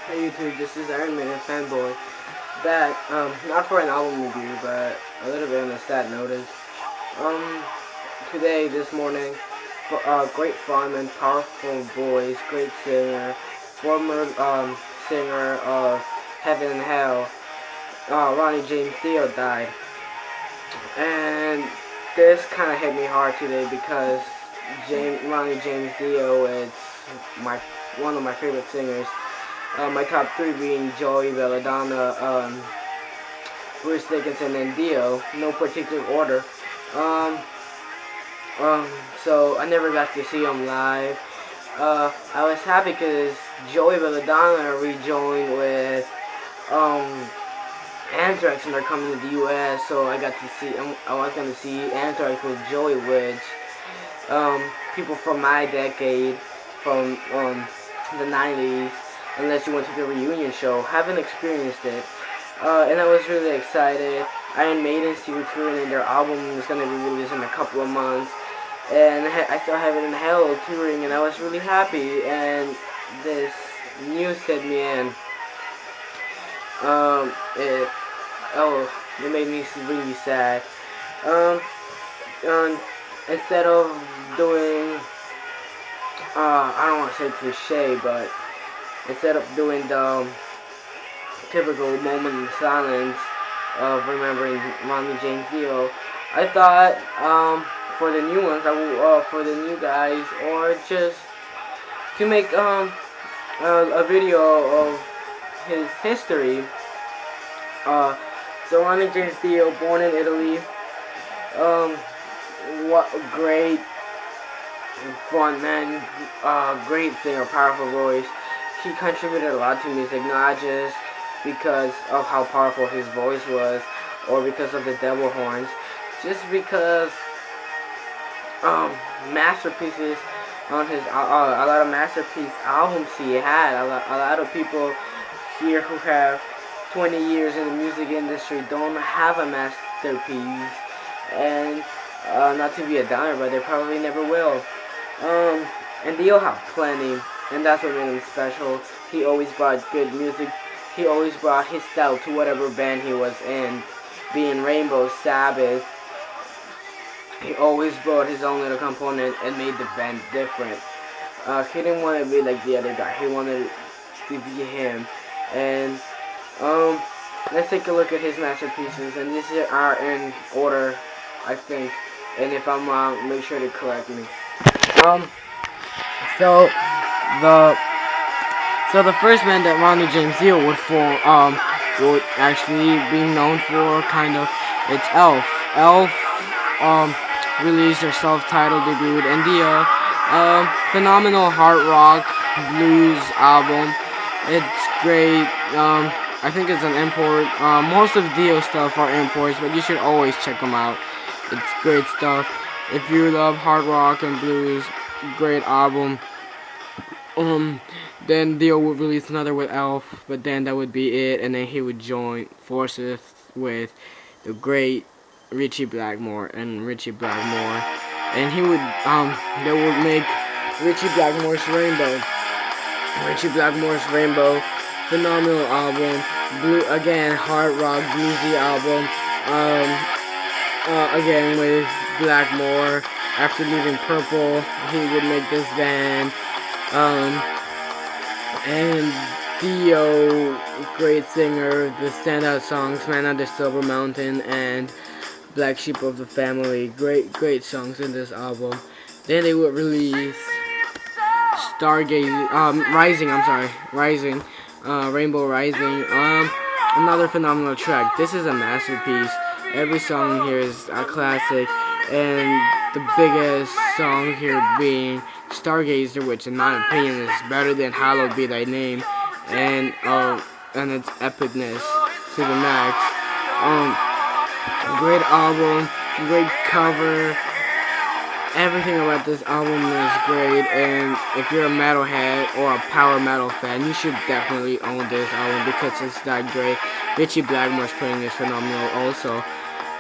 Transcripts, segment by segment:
Hey YouTube, this is Iron Man Fanboy. Back, not for an album review, but a little bit on a sad notice. Um, Today, this morning, great fun and powerful voice, great singer, former singer of Heaven and Hell, Ronnie James Dio died. And this kind of hit me hard today because Ronnie James Dio is my one of my favorite singers. My top three being Joey Belladonna, Bruce Dickinson, and Dio. No particular order. Um, so I never got to see him live. I was happy because Joey Belladonna rejoined with Anthrax, and they're coming to the U.S. So I got to see. I was going to see Anthrax with Joey, which people from my decade, from the 90s, unless you went to the reunion show, haven't experienced it. And I was really excited. Iron Maiden's touring, and their album is going to be released in a couple of months. And I still have it in Hell touring, and I was really happy. And this news hit me in. Um, it, it made me really sad. Um, Instead of doing, I don't want to say cliche, but instead of doing the typical moment in silence of remembering Ronnie James Dio, I thought for the new ones, for the new guys, or just to make a video of his history. So Ronnie James Dio, born in Italy, what a great fun man, great singer, powerful voice. He contributed a lot to music, not just because of how powerful his voice was, or because of the devil horns, just because masterpieces on his a lot of masterpiece albums he had. A lot of people here who have 20 years in the music industry don't have a masterpiece, and not to be a downer, but they probably never will. And Dio had plenty, and that's what made him special. He always brought good music. He always brought his style to whatever band he was in, being Rainbow, Sabbath. He always brought his own little component and made the band different. He didn't want to be like the other guy. He wanted to be him. And let's take a look at his masterpieces. And these are in order, I think. And if I'm wrong, make sure to correct me. So the first band that Ronnie James Dio would actually be known for, kind of, it's Elf. Elf released their self-titled debut, and Dio, phenomenal hard rock blues album. It's great. I think it's an import. Most of Dio stuff are imports, but you should always check them out. It's great stuff. If you love hard rock and blues, great album. Then Dio would release another with Elf, but then that would be it, and then he would join forces with the great Ritchie Blackmore, and he would they would make Ritchie Blackmore's Rainbow. Phenomenal album. Again, hard rock bluesy album. Again with Blackmore. After leaving Purple, he would make this band. And Dio, great singer, the standout songs, Man Under Silver Mountain and Black Sheep of the Family. Great songs in this album. Then they would release Rising, Rainbow Rising. Another phenomenal track. This is a masterpiece. Every song here is a classic, and the biggest song here being Stargazer, which in my opinion is better than Hallowed Be Thy Name, and its epicness to the max. Great album, great cover. Everything about this album is great, and if you're a metalhead or a power metal fan, you should definitely own this album because it's that great. Ritchie Blackmore's playing is phenomenal also.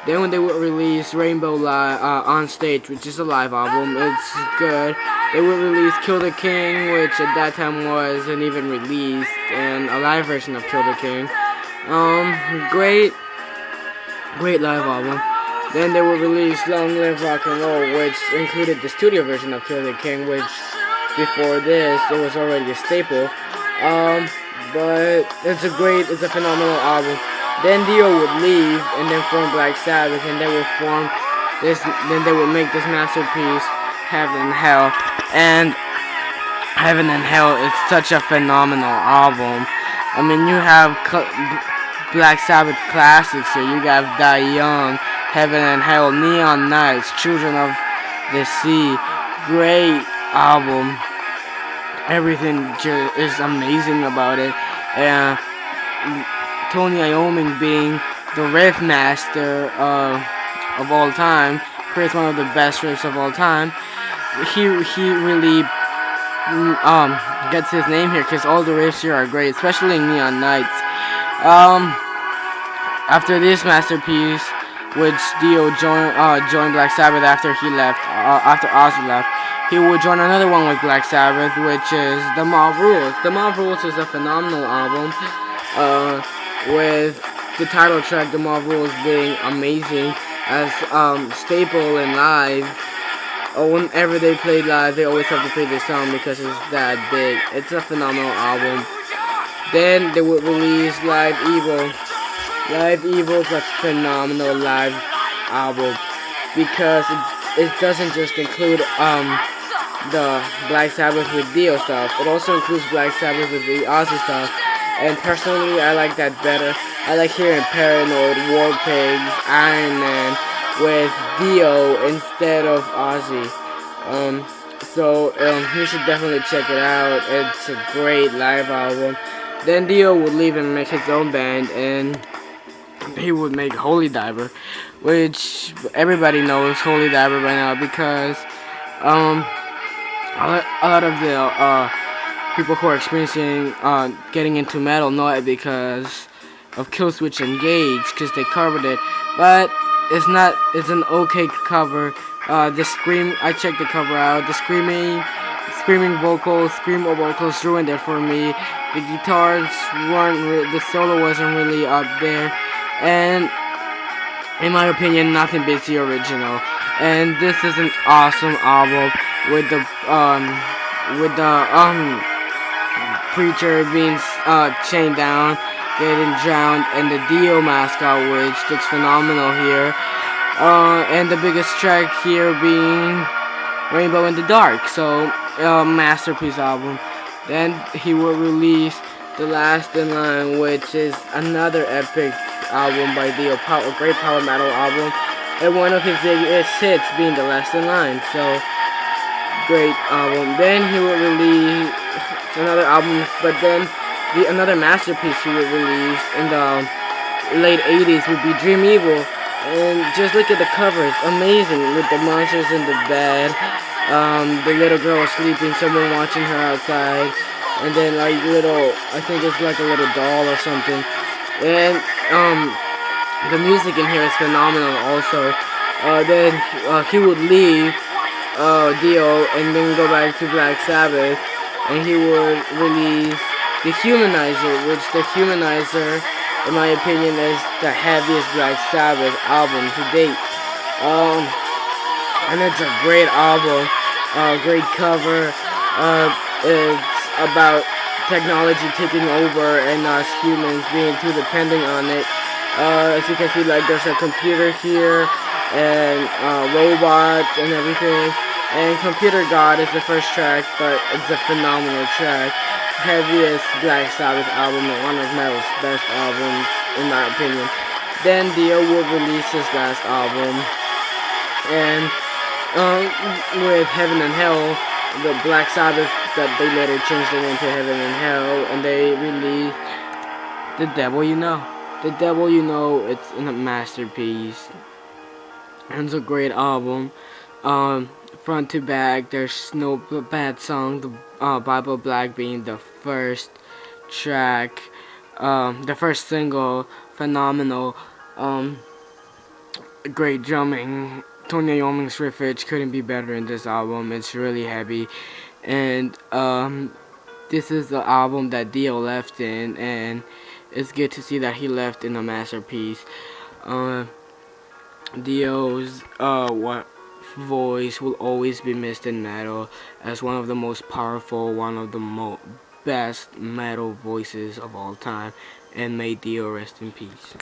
Then when they would release Rainbow on Stage, which is a live album, it's good. They would release Kill the King, which at that time wasn't even released, and a live version of Kill the King. Great live album. Then they would release Long Live Rock and Roll, which included the studio version of Kill the King, which before this it was already a staple. But it's a phenomenal album. Then Dio would leave and then form Black Sabbath, and they would form this. Then they would make this masterpiece, Heaven and Hell. And Heaven and Hell is such a phenomenal album. I mean, you have Black Sabbath classics here. You got Die Young, Heaven and Hell, Neon Nights, Children of the Sea. Great album. Everything is amazing about it. And Tony Iommi, being the riff master of all time, creates one of the best riffs of all time. He really gets his name here because all the riffs here are great, especially Neon Nights. After this masterpiece, which Dio joined Black Sabbath after he left, after Ozzy left, he would join another one with Black Sabbath, which is The Mob Rules. The Mob Rules is a phenomenal album, with the title track, The Mob Rules, being amazing as staple in live. Whenever they play live, they always have to play this song because it's that big. It's a phenomenal album. Then they would release Live Evil. Live Evil is a phenomenal live album because it doesn't just include the Black Sabbath with Dio stuff. It also includes Black Sabbath with the Ozzy stuff. And personally, I like that better. I like hearing Paranoid, War Pigs, Iron Man with Dio instead of Ozzy. So you should definitely check it out. It's a great live album. Then Dio would leave and make his own band, and he would make Holy Diver, which everybody knows Holy Diver by now because a lot of the people who are experiencing getting into metal know it because of Killswitch Engage, because they covered it. But it's an okay cover. I checked the cover out. The screaming vocals, screamo vocals ruined it for me. The guitars the solo wasn't really up there, and in my opinion, nothing beats the original. And this is an awesome album with the preacher being chained down, getting drowned, and the Dio mascot, which looks phenomenal here. And the biggest track here being Rainbow in the Dark. So, masterpiece album. Then he will release The Last in Line, which is another epic album by Dio, a great power metal album, and one of his biggest hits being The Last in Line. So, great album. Then he will release another album, but then another masterpiece he would release in the late 80s would be Dream Evil. And just look at the covers, amazing, with the monsters in the bed, the little girl sleeping, someone watching her outside, and then I think it's like a little doll or something. And the music in here is phenomenal also. Then he would leave Dio and then go back to Black Sabbath, and he would release The Humanizer, which The Humanizer, in my opinion, is the heaviest Black Sabbath album to date. And it's a great album, great cover. It's about technology taking over and us humans being too dependent on it. As you can see, like, there's a computer here and robots and everything. And Computer God is the first track, but it's a phenomenal track. Heaviest Black Sabbath album and one of metal's best albums, in my opinion. Then Dio would release his last album, and with Heaven and Hell, the Black Sabbath that they later changed the name to Heaven and Hell, and they released The Devil You Know. The Devil You Know, it's a masterpiece. And it's a great album. Front to back, there's no bad song. The Bible Black being the first track, the first single, phenomenal. great drumming. Tony Iommi's riffage couldn't be better in this album. It's really heavy, and this is the album that Dio left in, and it's good to see that he left in a masterpiece. Uh, Dio's voice will always be missed in metal as one of the most powerful, one of the best metal voices of all time, and may Dio rest in peace.